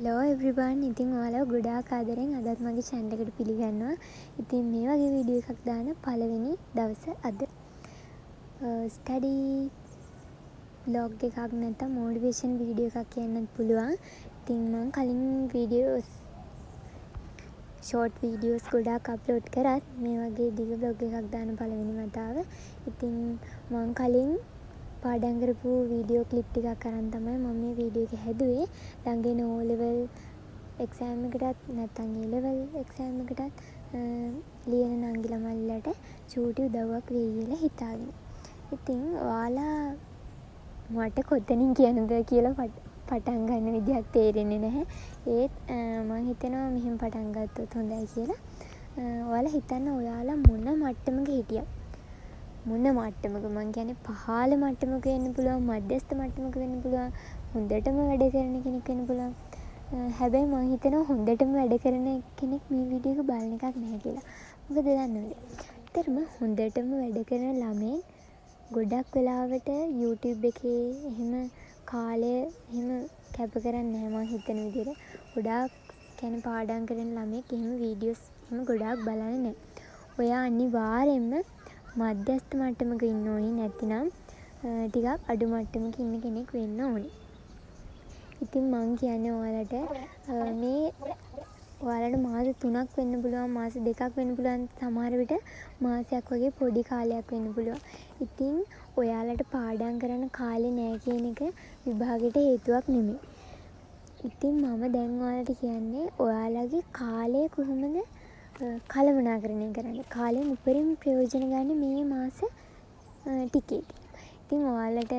Hello everyone. ඉතින් ඔයාලව ගොඩාක් ආදරෙන් අදත් මගේ channel එකට පිළිගන්නවා. ඉතින් මේ වගේ වීඩියෝ එකක් දාන පළවෙනි දවස අද. study vlog එකක් නැත්නම් motivation වීඩියෝ එකක් කියන්නත් පුළුවන්. ඉතින් මම කලින් videos short videos ගොඩාක් upload කරත් මේ වගේ දිග vlog එකක් දාන පළවෙනි වතාව. ඉතින් මම කලින් පාඩම් කරපු වීඩියෝ ක්ලිප් ටිකක් අරන් තමයි මම මේ වීඩියෝ එක හැදුවේ. ළඟින O level exam එකටත් නැත්නම් A level exam එකටත් ලියන නංගි ළමයිලට චූටි උදව්වක් වෙයි කියලා හිතාගෙන. ඉතින් ඔයාලා මට කොතනින් කියන්නද කියලා පටන් ගන්න විදිහක් තේරෙන්නේ නැහැ. ඒත් මම හිතනවා මෙහෙම පටන් ගත්තොත් හොඳයි කියලා. ඔයාලා හිතන්න ඔයාලා මොන මට්ටමක හිටියත් මොන මට්ටමක මං කියන්නේ පහළ මට්ටමක වෙන්න පුළුවන්, මධ්‍යස්ථ මට්ටමක වෙන්න පුළුවන්, හොඳටම වැඩ කරන කෙනෙක් වෙන්න පුළුවන්. හැබැයි මං හිතනවා හොඳටම වැඩ කරන කෙනෙක් මේ වීඩියෝ එක බලන එකක් නැහැ කියලා. මොකද දන්නවද? ඇත්තටම හොඳටම වැඩ කරන ළමයි ගොඩක් වෙලාවට YouTube එකේ එහෙම කාලය එහෙම කැප කරන්නේ නැහැ මං හිතන විදිහට. ගොඩාක් කියන්නේ පාඩම් කරන ළමෙක් එහෙම වීඩියෝස් එහෙම ගොඩාක් බලන්නේ නැහැ. ඔයා අනිවාර්යෙන්ම මධ්‍යස්ථ මට්ටමක ඉන්න ඕනි නැතිනම් ටිකක් අඩු මට්ටමක ඉන්න කෙනෙක් වෙන්න ඕනි. ඉතින් මං කියන්නේ ඔයාලට මේ ඔයාලට මාස 3ක් වෙන්න පුළුවන්, මාස 2ක් වෙන්න පුළුවන්, සමහර විට මාසයක් වගේ පොඩි කාලයක් වෙන්න පුළුවන්. ඉතින් ඔයාලට පාඩම් කරන්න කාලේ නැහැ කියන එක විභාගෙට හේතුවක් නෙමෙයි. ඉතින් මම දැන් ඔයාලට කියන්නේ ඔයාලගේ කාලය කොහොමද කළමනාකරණය කරන්න. කාලයෙන් උපරිම ප්‍රයෝජන ගන්න මේ මාස ටිකේ. ඉතින් ඔයාලට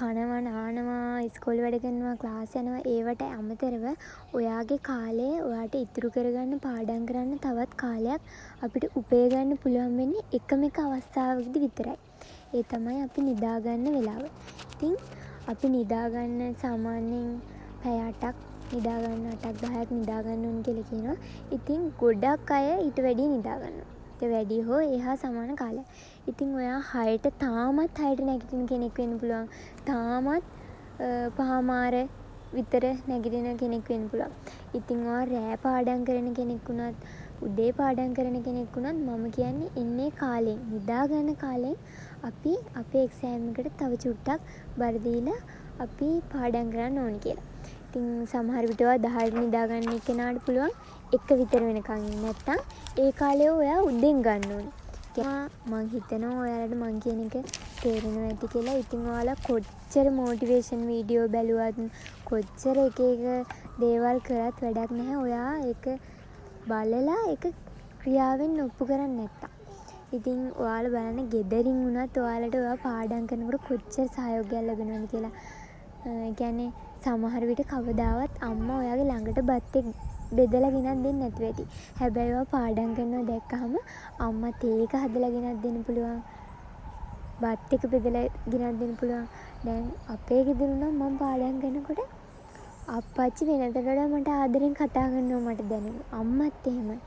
කනවා, නානවා, ඉස්කෝලේ වැඩ කරනවා, ක්ලාස් යනවා ඒවට අමතරව ඔයාගේ කාලය ඔයාට ඉතුරු කරගන්න පාඩම් කරන්න තවත් කාලයක් අපිට උපය ගන්න පුළුවන් වෙන්නේ එකම එක අවස්ථාවකදී විතරයි. ඒ තමයි අපි නිදා ගන්න වෙලාව. ඉතින් අපි නිදා ගන්න සාමාන්‍යයෙන් පැය 8ක් නිදා ගන්න 8ක් 10ක් නිදා ගන්න ඕන කියලා කියනවා. ඉතින් ගොඩක් අය ඊට වැඩිය නිදා ගන්නවා. ඊට වැඩිය හෝ එහා සමාන කාලයක්. ඉතින් ඔයා 6ට තාමත් 6ට නැගිටින කෙනෙක් වෙන්න පුළුවන්. තාමත් පහමාර විතර නැගිටින කෙනෙක් වෙන්න පුළුවන්. ඉතින් ඔයා රෑ පාඩම් කරන කෙනෙක් වුණත්, උදේ පාඩම් කරන කෙනෙක් වුණත් මම කියන්නේ ඉන්නේ කාලෙන්, නිදා ගන්න කාලෙන් අපි අපේ එක්සෑම් එකට තව චුට්ටක් බර දීලා අපි පාඩම් කරන්න ඕනි කියලා. ඉතින් සමහර විට ඔයා 10ට නිදා ගන්න කෙනාට පුළුවන් 1 විතර වෙනකන් ඉන්න. නැත්තම් ඒ කාලේ ඔයා උදෙන් ගන්න ඕනේ. මං හිතනවා ඔයාලට මං කියන එක තේරෙනවා ඇති කියලා. ඉතින් ඔයාලා කොච්චර මොටිවේෂන් වීඩියෝ බැලුවත්, කොච්චර එක දේවල් කරත් වැඩක් නැහැ. ඔයා ඒක බලලා ඒක ක්‍රියාවෙන් ඔප්පු කරන්නේ නැත්තම්. ඉතින් ඔයාලා බලන්න ගෙදරින් වුණත් ඔයාලට ඔයා පාඩම් කරනකොට කොච්චර සහයෝගයක් ලැබෙනවද කියලා. ඒ කියන්නේ සමහර විට කවදාවත් අම්මා ඔයාගේ ළඟට බත් එක බෙදලා ගෙනත් දෙන්නේ නැතුව ඇති. හැබැයි ඔයා පාඩම් කරනවා දැක්කහම අම්මා තේ එක හදලා ගෙනත් දෙන්න පුළුවන්. බත් එක බෙදලා ගෙනත් දෙන්න පුළුවන්. දැන් අපේ ගෙදර නම් මම පාඩම් කරනකොට අප්පච්චි වෙනදට වඩා මට ආදරෙන් කතා කරනවා මට දැනෙනවා. අම්මත් එහෙමයි.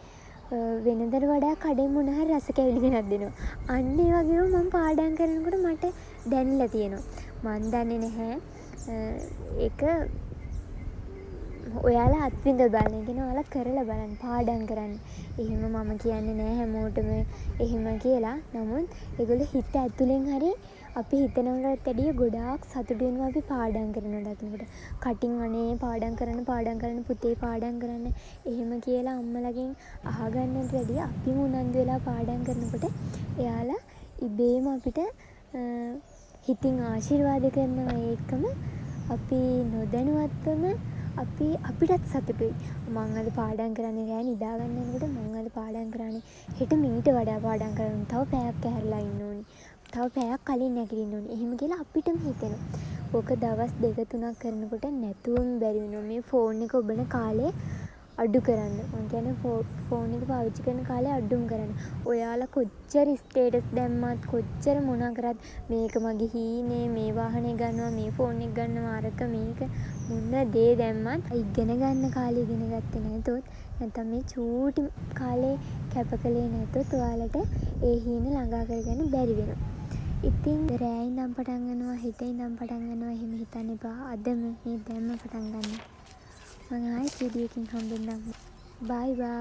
වෙනදට වඩා කඩෙන් මොන හරි රස කැවිලි ගෙනත් දෙනවා. අන්න ඒ වගේම මම පාඩම් කරනකොට මට දැනෙලා තියෙනවා. මන් දන්නේ නැහැ ඒක ඔයාලා අත්විඳ බලන්න. කියන ඔයාලා කරලා බලන්න, පාඩම් කරන්න. එහෙම මම කියන්නේ නෑ හැමෝටම එහෙම කියලා. නමුත් ඒගොල්ලෝ හිත ඇතුලෙන් හරි අපි හිතනවටත් වැඩිය ගොඩාක් සතුටු වෙනවා අපි පාඩම් කරනකොට දකිනකොට. කටින් අනේ පාඩම් කරන්න පුතේ පාඩම් කරන්න එහෙම කියලා අම්මලගෙන් අහගන්නට වැඩිය අපිම උනන්දු වෙලා පාඩම් කරනකොට එයාලා ඉබේම අපිට හිතින් ආශිර්වාද කරනවා. ඒකම අපි නොදැනුවත්වම අපිටත් සතුටුයි. මං අද පාඩම් කරන්නේ රෑ නිදා ගන්න යනකොට මං අද පාඩම් කරන්නේ හෙට මීට වඩා පාඩම් කරන්න තව පැයක් ඇහැරලා ඉන්න ඕනි. තව පැයක් කලින් නැගිටින්න ඕනි. එහෙම කියලා අපිටම හිතෙනවා. ඕක දවස් 2-3ක් කරනකොට නැතුවම බැරි වෙනවා. මේ ෆෝන් එක ඔබන කාලේ අඩු කරන්න. මං කියන්නේ ෆෝන් එක පාවිච්චි කරන කාලේ අඩුම කරන්න. ඔයාලා කොච්චර ස්ටේටස් දැම්මත්, කොච්චර මොනා කරත් මේක මගේ හීනේ, මේ වාහනේ ගන්නවා, මේ ෆෝන් එක ගන්නවා, අරක මේක මොන දේ දැම්මත් ඉගෙන ගන්න කාලේ ඉගෙන ගත්තේ නැතොත්, නැත්නම් මේ චූටි කාලේ කැප කළේ නැතොත් ඔයාලට ඒ හීන ළඟා කරගන්න බැරි වෙනවා. ඉතින් රෑ ඉඳන් පටන් ගන්නවා, හෙට ඉඳන් පටන් ගන්නවා එහෙම හිතන්න එපා. අදම මේ දැම්ම පටන් ගන්න. මම ආයෙත් වීඩියෝ එකකින් හම්බෙන්නම්. බයි බයි.